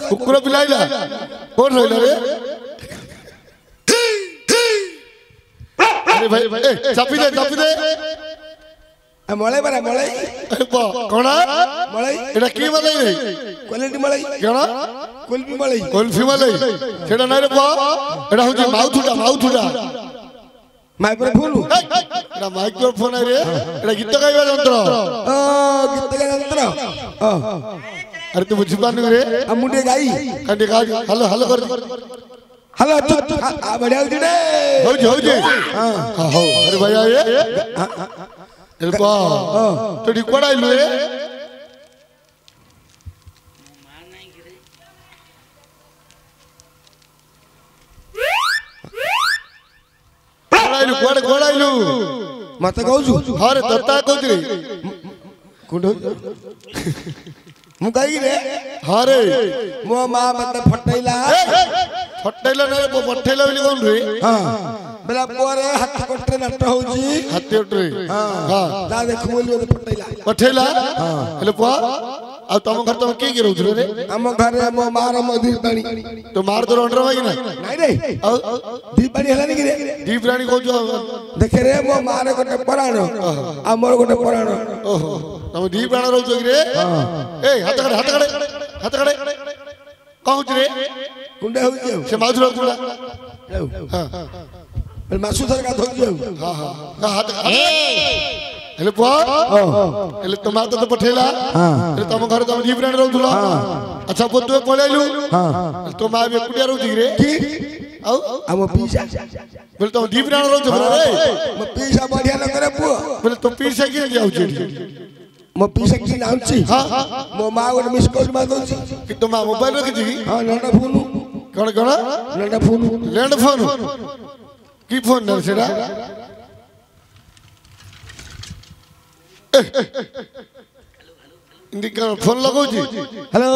कुकुर पिलाइला कौन रहिला रे अरे भाई चापी दे मळई बरा मळई कोणा मळई एटा की मलाई रे क्वालिटी मळई कोणा कुल्फी मळई सेटा नाही रे पा एटा होची माउथुटा माइक्रोफोन एटा माइक्रोफोन रे एटा गीत गाइबा यंत्र गीत गाइबा यंत्र अरे तू बुझी पानु रे मुंडे गाई कंडे गा हेलो कर हेलो बढ़िया होजी हां हो अरे भैया ये एल्पा तो डिकोड़ा इलु रे कोड़ा इलु मत कहू हां रे तत्ता कहू रे कुंड मु कही रे हां रे मो मां मत फटैला नहीं वो पठैला बोली कोन रे हां बेला पोरे हाथ कोटरे नट होजी हाथ कोटरे हां दा देखु बोली पठैला हेले पुआ आ तुम घर तुम के रहू रे हम घर मो मार मधी पानी तो मार तो अंडर भाई ना नहीं रे दी पानी हला नहीं रे दी प्राणी को जो देखे रे मो मार गोटे पराण आ मोर गोटे पराण ओहो तुम दी प्राण रहू रे ए हाथ कड़े कहू रे कुंडे हो से माउथ रहूला हां मासु सर का धोई हां हाथ हेले पुआ हेले तुम तो पठेला हेले तुम घर तुम दी प्राणी रहूला अच्छा पो तू पळेलु तो मा बे कुडिया रहू रे की औ हम पीसा बोले तुम दी प्राणी रहू रे म पीसा बढ़िया न करे पुआ बोले तो पीसा के जाऊ छी मो पीसा की नाम छी हां मो मा गोटे मिस कॉल मा दो छी कि तुम मोबाइल रखी छी हां लंडा फोन लैंड फोन की फोन न सेडा इंदी का फोन लगाउ छी हेलो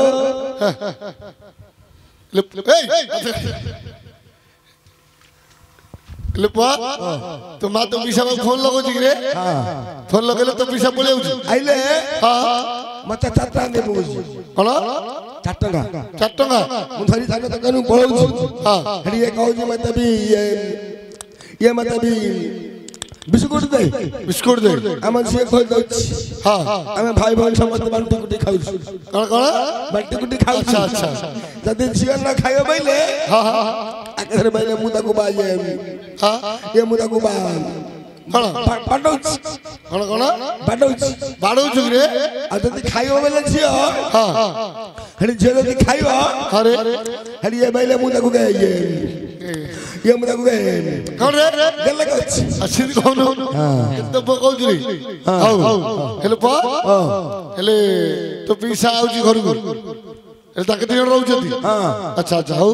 लेपा तो मा तो पीसा फोन लगाउ छी रे फोन लगेले तो पीसा पळे आउ छी आइले हां मते चाटा दे बोजी कोन 4 टका मु धरी थाने तो कनु पळौ छी हां हडी ए कहू छी मते भी ये मते भी बिस्कुट दे हम से खोल दो हां हम भाई बहन समस्त बांटी कुटी खाउ छी कोन बांटी कुटी खाउ अच्छा जदी सियन न खायो बैले हां आखिर बैले मुदा को बाजे हां ये मुदा को बा कोन पाडौ बाडौ छु रे आ जदी खायो बैले छियो हां हडी जदी खायो अरे हडी ये बैले मुदा को गए ये मुदा को गए कोन रे गल्ला को अच्छी कोन तो बकौ छु रे हां हेले पा हेले तो पीसा आउ छी घर को हेले ताके दिन रहउ छथि अच्छा हो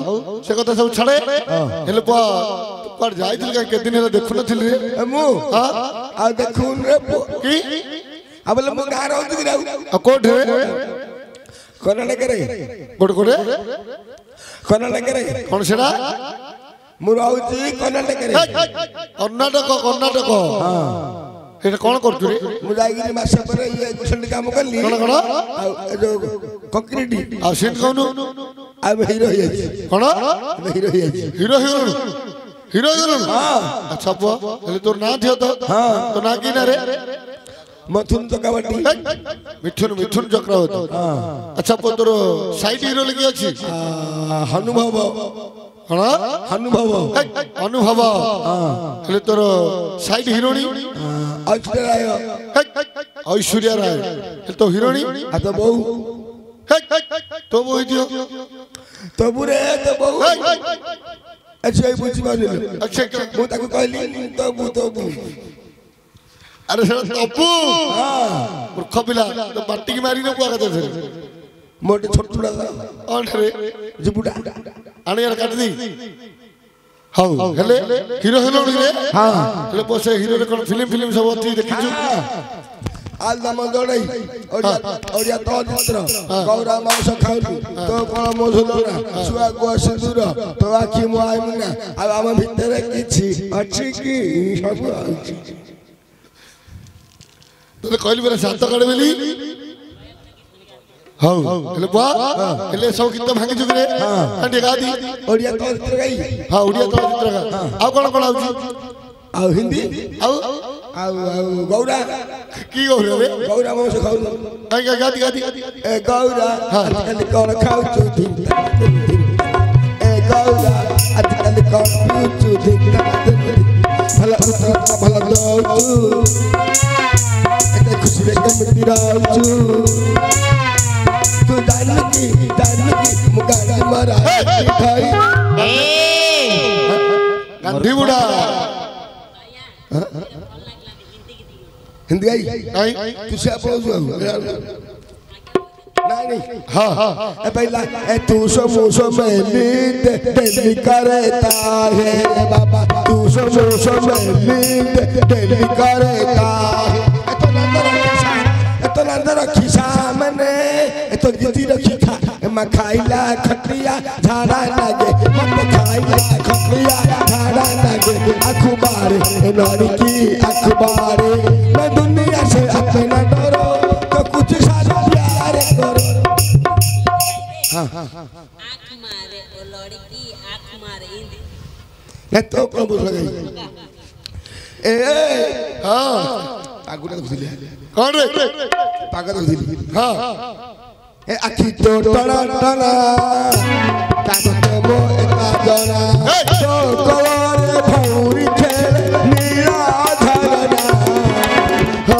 से कथा सब छड़े हेले पा पर जाइथिल के दिन हेले देखु नथिल रे मु हां आ देखुन रे की अबले मु गा रहउ छी रे आ कोठ रे कर्नाटक रे कोठ कोरे कर्नाटक रे कोन सेडा मु रहउ छी कर्नाटक रे कर्नाटक हां एटा कोन करतु रे मु जाईगिनी मासे पर ये गुसंडी काम करली कोन जो कंक्रीट आ सेन कोनु अब हीरो ही कोन हीरो हीरो हां अच्छा पो हेले तोर ना थियो तो तो ना की ना रे मथुन चक्रवर्ती मिथुन चक्रवर्ती अच्छा पो तोर साइड हीरो लगी अछि अनुभव हेले तोर साइड हीरोनी ऐश्वर्या राय हेले तो हीरोनी आ तो बहु तो बहु दियो तो बुरे तो बहु अच्छा ही पूछ माने अच्छा मु ताको कहली तो बु अरे तपू मूर्ख पिला तो बाटी की मारी न कुआ कते मोटे छोटुडा अरे जिबुडा आने यार काट दी हाउ हेले हीरो हेलो रे हां हेले पोसे हीरो रे कोन फिल्म सब अछि देखिछु आज दम दौड़ई और या तो चित्र गौरा मांस खाउली तो कोन मोझुलरा सुआ गो सिंदूर तो आखी मो आइ मुना अब हम भीतर किछि अछि की सब अछि तो कहली बेला शांत करे बेली हां हेले बा हेले सब गीत भांगी जुगरे हां गा दी ओडिया चलचित्र गाई हां ओडिया चलचित्र गा आ कोन आउची आ हिंदी आ गौरा की गौरा रे गौरा मांस खाऊ आई गा दी ए गौरा आजकल कौन खाऊ चुदी ए गौरा आजकल कौन खाऊ चुदी भला भला दौचू एते खुशी रे कम तिराचू तू डालकी मुगाड़ा मारा खाई गांधी बुढ़ा हिंदी आई तू से बोल नहीं हां ए पहला ए तू सो मुसो मेली दिल करता है बाबा तू सो मुसो मेली दिल करता है तो नंदर रखी सामने तो दीदी रखी खा मैं खाइला खटिया झाड़ा लागे मैं खाइला खटिया झाड़ा लागे अखबार लड़की अखबार मैं दुनिया से अपना डरो तो कुछ सारा प्यार करो आँख मारे ओ लड़की आँख मारे इंदी ये तो प्रभु लगे ए हां आगुड़ा बुझिले कौन रे पागल बुझिले हां ए आखी तो टना टना काटे मो एका जना तो कवारे भौरी खेल नीला धरना हो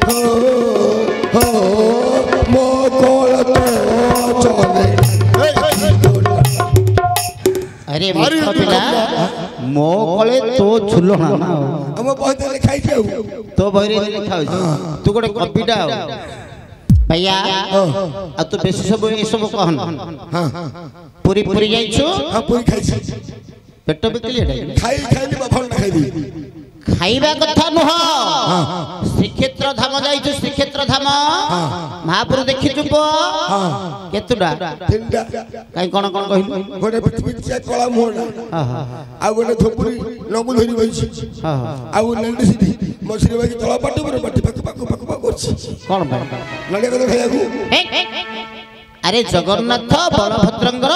हो हो मो कोल तो चले अरे पिला मो कोले तो झुलना ना हम बहुत लिखाई जाऊ तो बहरे लिखा तू गोटे कपिटा भैया आ तू बेसी सब ए सब कहन पूरी पूरी जाइछु हां पूरी खाई पेट बिकली खाई बफल ना खाई दी खाइबा कथा नुह श्रीक्षेत्र धाम जाइछु श्रीक्षेत्र धाम महापुर देखि जुब केतुडा तिनडा काई कोन कोन कहिलु गोटे पिछे कला मोहना आ गोटे थोपुरी नबु धरी बइछि आ नंदी सिधी मसरी बाकी तळा पाटी पर पाटी पाक करछि कोन भाई नडिया कथा खाइयाकू अरे जगन्नाथ बलभद्रंगर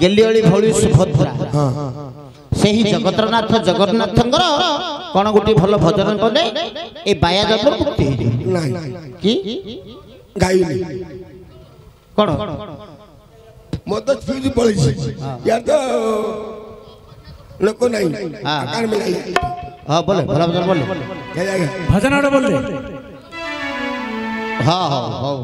गेलियली भଳି सुभद्रा सेही जगतरनाथ जगन्नाथंगर कोन गुटी भलो भजन पदे ए बाया जब मुक्ति नाही की गाइली कोन मत फ्यूज पळिछि यार तो लोक नाही आकार में नाही हां बोले भला भजन बोले क्या जाएगा भजन आड़े बोल हां हां हां